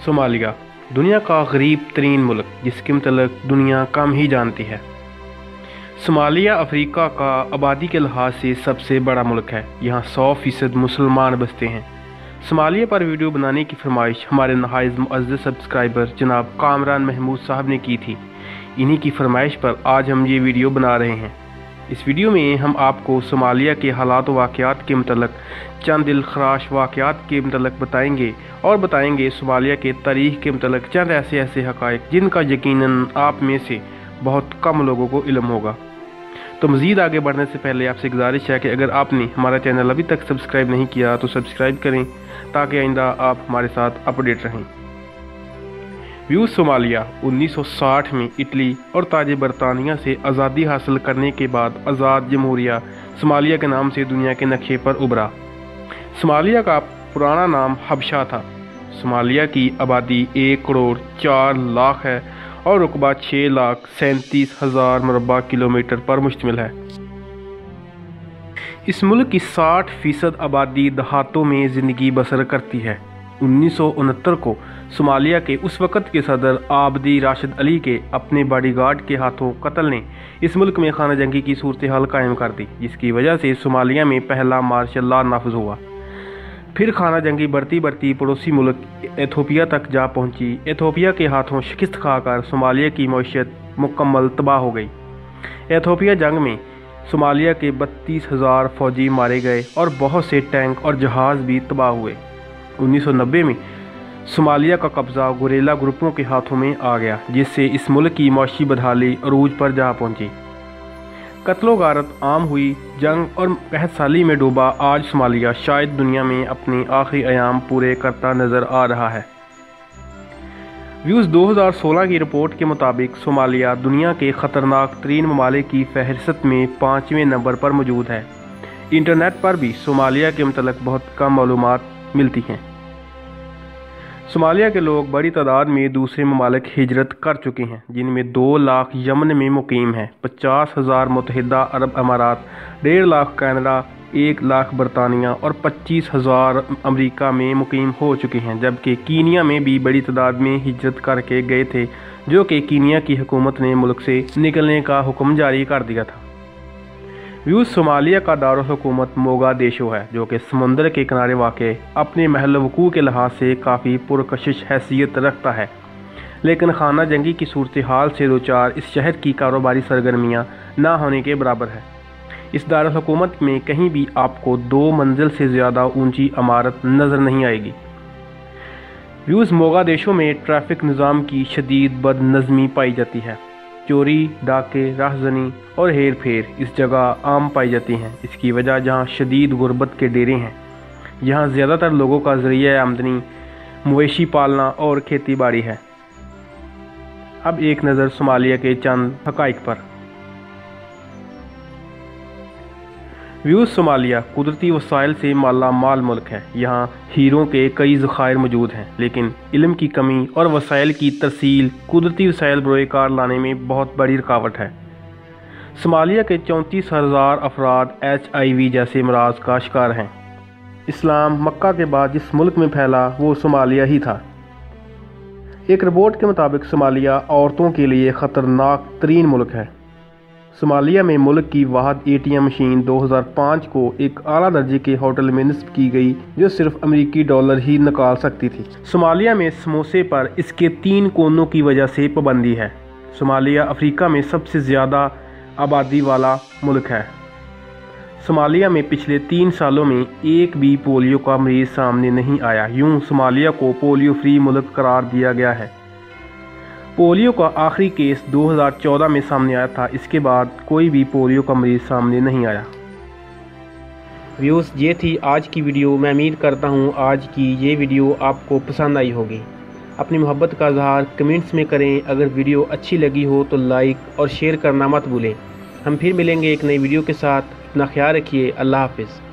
Somalia दुनिया का गरीब तरीन मुल्क जिसके मतलब दुनिया कम ही जानती है। सोमालिया अफ्रीका का आबादी के लिहाज से सबसे बड़ा मुल्क है। यहाँ 100% मुसलमान बसते हैं। सोमालिया पर वीडियो बनाने की फरमाइश हमारे नहायत मुअज़्ज़ज़ सब्सक्राइबर जनाब कामरान महमूद साहब ने की थी। इन्हीं की फरमाइश पर आज हम ये वीडियो बना रहे हैं। इस वीडियो में हम आपको सोमालिया के हालात व वाक़यात के मतलब चंद दिलखराश वाक़यात के मतलब बताएंगे सोमालिया के तारीख़ के मतलब चंद ऐसे हक़ाइक़ जिनका यकीनन आप में से बहुत कम लोगों को इल्म होगा। तो मज़ीद आगे बढ़ने से पहले आपसे गुजारिश है कि अगर आपने हमारा चैनल अभी तक सब्सक्राइब नहीं किया तो सब्सक्राइब करें ताकि आइंदा आप हमारे साथ अपडेट रहें। व्यूज़ सोमालिया 1960 में इटली और ताज बरतानिया से आज़ादी हासिल करने के बाद आज़ाद जमहूरिया सोमालिया के नाम से दुनिया के नक्शे पर उभरा। सोमालिया का पुराना नाम हबशा था। सोमालिया की आबादी 1 करोड़ 4 लाख है और रकबा 6,37,000 मुरबा किलोमीटर पर मुश्तमिल है। इस मुल्क की 60% आबादी देहातों में ज़िंदगी बसर करती है। 1969 को सोमालिया के उस वक़्त के सदर आबदी राशिद अली के अपने बॉडीगार्ड के हाथों कत्ल ने इस मुल्क में खाना जंगी की सूरत हाल कायम कर दी, जिसकी वजह से सोमालिया में पहला मार्शल लॉ नाफिज हुआ। फिर खाना जंगी बढ़ती पड़ोसी मुल्क एथोपिया तक जा पहुंची। एथोपिया के हाथों शिकस्त खाकर सोमालिया की मईशत मुकम्मल तबाह हो गई। एथोपिया जंग में सोमालिया के 32,000 फौजी मारे गए और बहुत से टैंक और जहाज़ भी तबाह हुए। 1990 में सोमालिया का कब्ज़ा गुरेला ग्रुपों के हाथों में आ गया, जिससे इस मुल्क की माशी बदहाली अरूज पर जा पहुंची। कत्लो गारत आम हुई। जंग और कहत साली में डूबा आज सोमालिया शायद दुनिया में अपने आखिरी अयाम पूरे करता नज़र आ रहा है। व्यूज़ 2016 की रिपोर्ट के मुताबिक सोमालिया दुनिया के ख़तरनाक तरीन ममालिक की फहरिस्त में 5वें नंबर पर मौजूद है। इंटरनेट पर भी सोमालिया के मतलब बहुत कम मालूमात मिलती हैं। सोमालिया के लोग बड़ी तादाद में दूसरे ममालिक हिजरत कर चुके हैं, जिनमें 2 लाख यमन में मुकीम हैं, 50,000 मुत्तहिदा अरब अमारात, 1.5 लाख कनाडा, 1 लाख बरतानिया और 25,000 अमेरिका में मुकीम हो चुके हैं। जबकि कीनिया में भी बड़ी तादाद में हिजरत करके गए थे, जो कि कीनिया की हुकूमत ने मुल्क से निकलने का हुक्म जारी कर दिया था। व्यूज़ सोमालिया का दारुल हुकूमत मोगादिशु है, जो कि समुंदर के किनारे वाक़ अपने महल वक़ू के लिहाज से काफ़ी पुरकशिश हैसियत रखता है, लेकिन खाना जंगी की सूरत हाल से दो चार इस शहर की कारोबारी सरगर्मियाँ ना होने के बराबर है। इस दारुल हुकूमत में कहीं भी आपको 2 मंजिल से ज़्यादा ऊंची इमारत नज़र नहीं आएगी। व्यूज़ मोगादिशु में ट्रैफिक निज़ाम की शदीद बदनज़मी पाई जाती है। चोरी, डाके, राहज़नी और हेर फेर इस जगह आम पाई जाती हैं। इसकी वजह जहाँ शदीद गुर्बत के डेरे हैं, यहाँ ज़्यादातर लोगों का ज़रिया आमदनी मवेशी पालना और खेती बाड़ी है। अब एक नज़र सोमालिया के चंद हक़ाइक़ पर। व्यूज़ सोमालिया कुदरती वसाइल से माला माल मुल्क है। यहाँ हीरों के कई ज़खायर मौजूद हैं, लेकिन इल्म की कमी और वसाइल की तरसील कुदरती वसाइल बरोकार लाने में बहुत बड़ी रुकावट है। सोमालिया के 34,000 अफराद HIV जैसे मराज का शिकार हैं। इस्लाम मक्का के बाद जिस मुल्क में फैला वो सोमालिया ही था। एक रिपोर्ट के मुताबिक सोमालिया औरतों के लिए ख़तरनाक तरीन मुल्क है। सोमालिया में मुल्क की वाहद ATM मशीन 2005 को एक आला दर्जे के होटल में नस्ब की गई, जो सिर्फ अमेरिकी डॉलर ही निकाल सकती थी। सोमालिया में समोसे पर इसके 3 कोनों की वजह से पाबंदी है। सोमालिया अफ्रीका में सबसे ज़्यादा आबादी वाला मुल्क है। सोमालिया में पिछले 3 सालों में एक भी पोलियो का मरीज़ सामने नहीं आया। यूँ सोमालिया को पोलियो फ्री मुल्क करार दिया गया है। पोलियो का आखिरी केस 2014 में सामने आया था। इसके बाद कोई भी पोलियो का मरीज़ सामने नहीं आया। व्यूज़ ये थी आज की वीडियो। मैं उम्मीद करता हूँ आज की ये वीडियो आपको पसंद आई होगी। अपनी मोहब्बत का इज़हार कमेंट्स में करें। अगर वीडियो अच्छी लगी हो तो लाइक और शेयर करना मत भूलें। हम फिर मिलेंगे एक नई वीडियो के साथ। अपना ख्याल रखिए। अल्लाह हाफ़िज़।